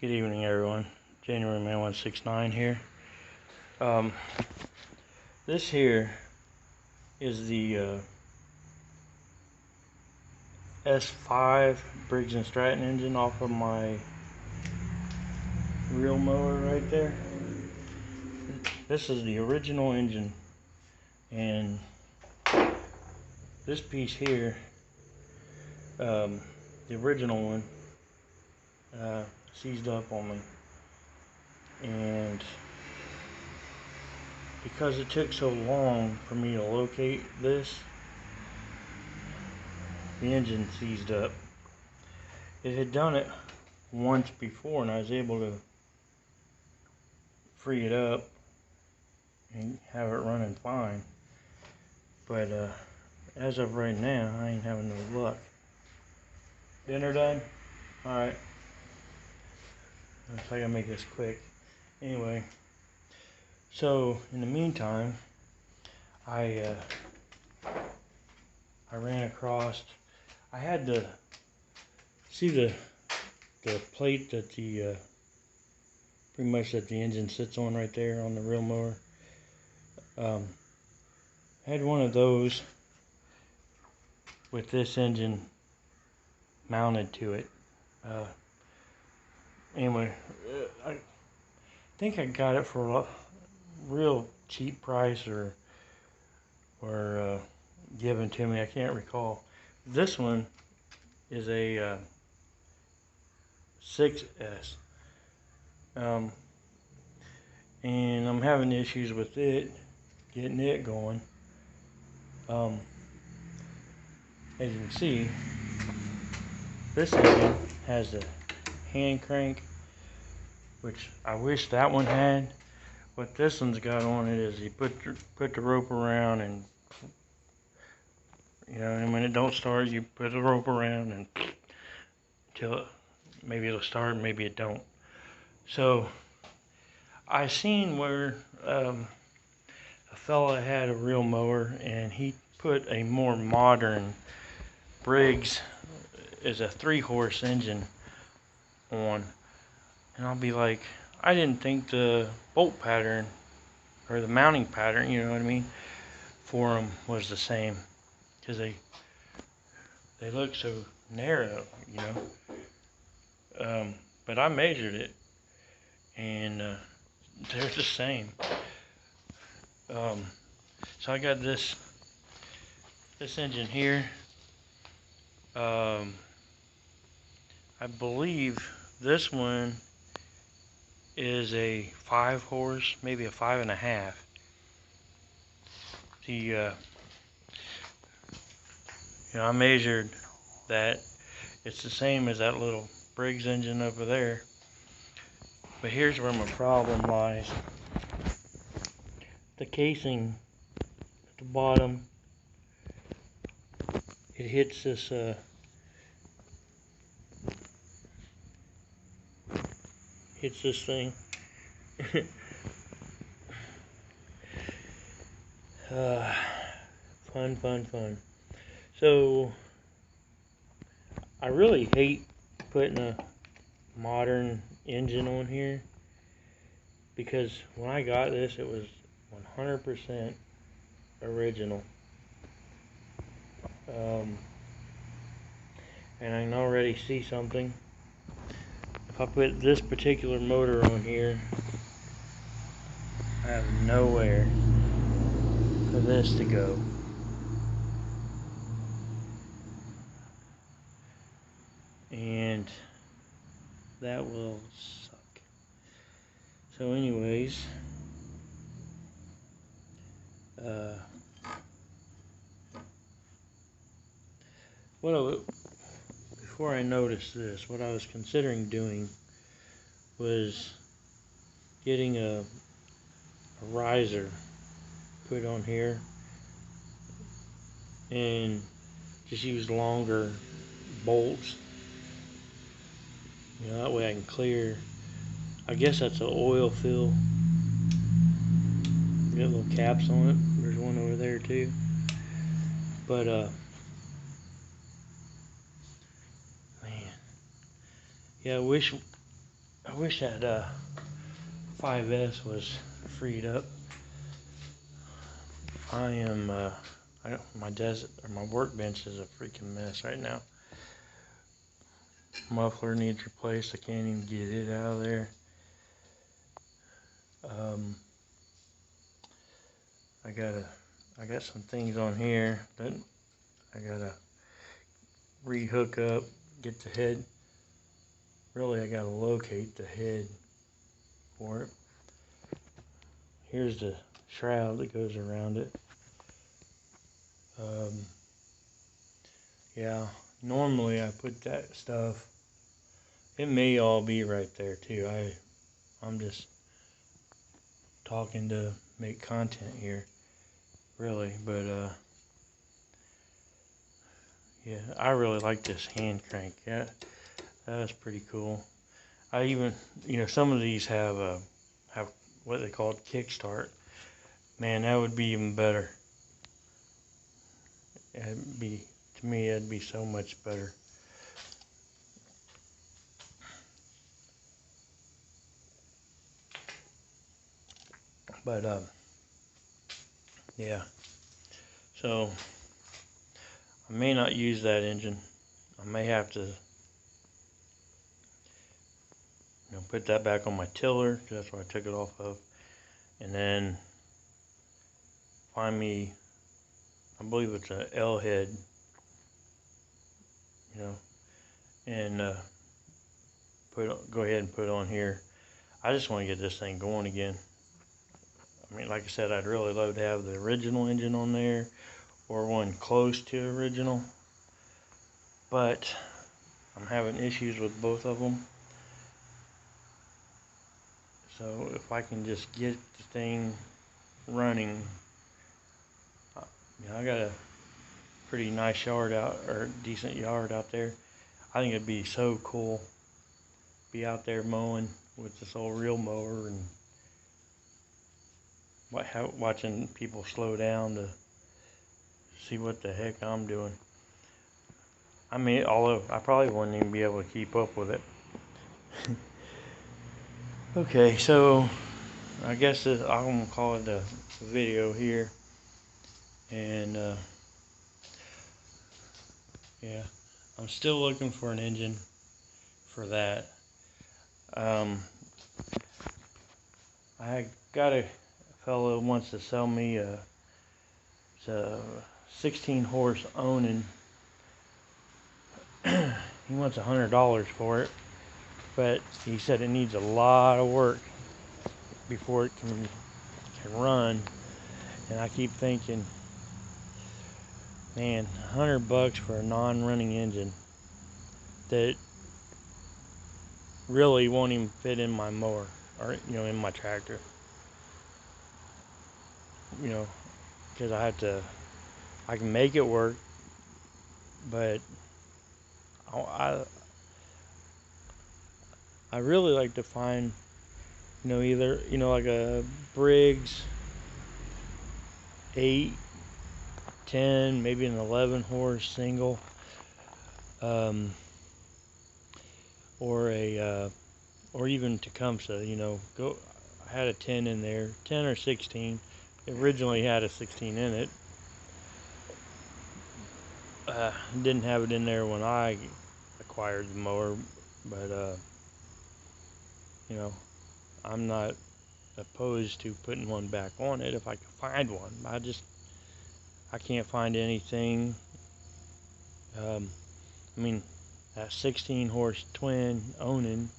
Good evening, everyone. January Man 169 here. This here is the S5 Briggs & Stratton engine off of my reel mower right there. This is the original engine, and this piece here, the original one, seized up on me, and because it took so long for me to locate this, the engine seized up. It had done it once before, and I was able to free it up and have it running fine, but as of right now, I ain't having no luck. Dinner done? Alright. Looks like I make this quick. Anyway, so in the meantime, I ran across. I had to see the plate that the pretty much that the engine sits on right there on the reel mower. I had one of those with this engine mounted to it. Anyway, I think I got it for a real cheap price, or given to me. I can't recall. This one is a 6S, and I'm having issues with it, getting it going. As you can see, this engine has the hand crank, which I wish that one had. What this one's got on it is you put the rope around, and and when it don't start, you put the rope around and until maybe it'll start, maybe it don't. So I seen where a fella had a reel mower, and he put a more modern Briggs is a 3-horse engine on, and I'll be like, I didn't think the bolt pattern or the mounting pattern, you know what I mean, for them was the same, because they look so narrow, but I measured it, and they're the same. So I got this engine here. I believe this one is a 5-horse, maybe a 5.5. I measured that. It's the same as that little Briggs engine over there. But here's where my problem lies. The casing at the bottom, it hits this thing. Fun. So I really hate putting a modern engine on here, because when I got this, it was 100% original. And I can already see something. If I put this particular motor on here, I have nowhere for this to go. And that will suck. So anyways, before I noticed this, what I was considering doing was getting a riser put on here, and just use longer bolts. That way I can clear. I guess that's an oil fill. Got little caps on it. There's one over there too. But man, yeah, I wish wish that 5S was freed up. I am my desk or my workbench is a freaking mess right now. Muffler needs replaced. I can't even get it out of there. I got some things on here that I gotta re-hook up, get the head. Really, I gotta locate the head for it. Here's the shroud that goes around it. Yeah, normally I put that stuff. It may all be right there too. I'm just talking to make content here, really. But yeah, I really like this hand crank. Yeah, that's pretty cool. I even, some of these have what they call kickstart. Man, that would be even better. To me, it'd be so much better. But yeah. So I may not use that engine. I may have to, put that back on my tiller, 'cause that's where I took it off of, and then find me, I believe it's a L head, and go ahead and put it on here. I just want to get this thing going again. I mean, like I said, I'd really love to have the original engine on there, or one close to original, but I'm having issues with both of them. So if I can just get the thing running, I got a pretty nice yard or decent yard out there. I think it'd be so cool, be out there mowing with this old reel mower and watching people slow down to see what the heck I'm doing. I mean, although I probably wouldn't even be able to keep up with it. Okay, so I guess I'm gonna call it a video here, and yeah, I'm still looking for an engine for that. I got a fellow who wants to sell me a 16 horse Onan. He wants $100 for it, but he said it needs a lot of work before it can run. And I keep thinking, man, $100 for a non-running engine that really won't even fit in my mower or in my tractor. Because I can make it work, but I really like to find, either, like a Briggs 8, 10, maybe an 11 horse single, or even Tecumseh, I had a 10 in there, 10 or 16. It originally had a 16 in it. Didn't have it in there when I acquired the mower, but I'm not opposed to putting one back on it if I can find one. I can't find anything. I mean, that 16 horse twin Onan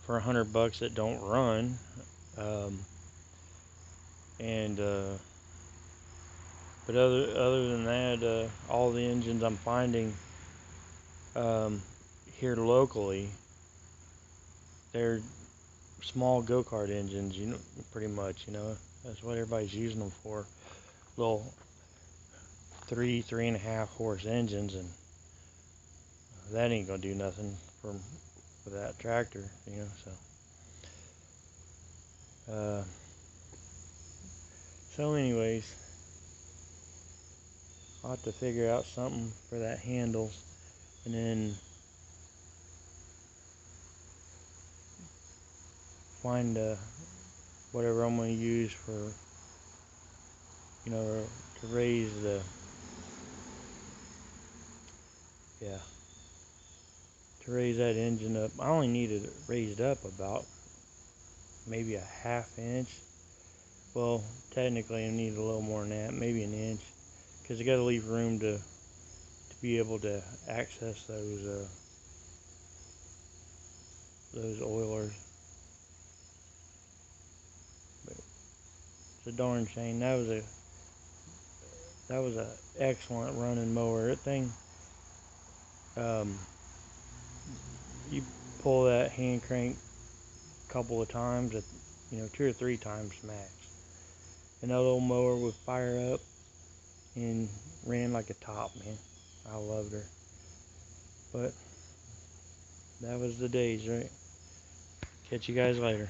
for $100 that don't run, but other than that, all the engines I'm finding here locally, they're small go-kart engines, pretty much, that's what everybody's using them for. Little 3.5 horse engines, and that ain't gonna do nothing for that tractor, so anyways, I'll have to figure out something for that handle, and then find whatever I'm going to use for, to raise the, to raise that engine up. I only needed it raised up about maybe a ½ inch. Well, technically I need a little more than that, maybe an inch, because I got to leave room to be able to access those oilers. But it's a darn shame. That was a excellent running mower. That thing, you pull that hand crank a couple of times, 2 or 3 times max, and that little mower would fire up and ran like a top, man. I loved her. But that was the days, right? Catch you guys later.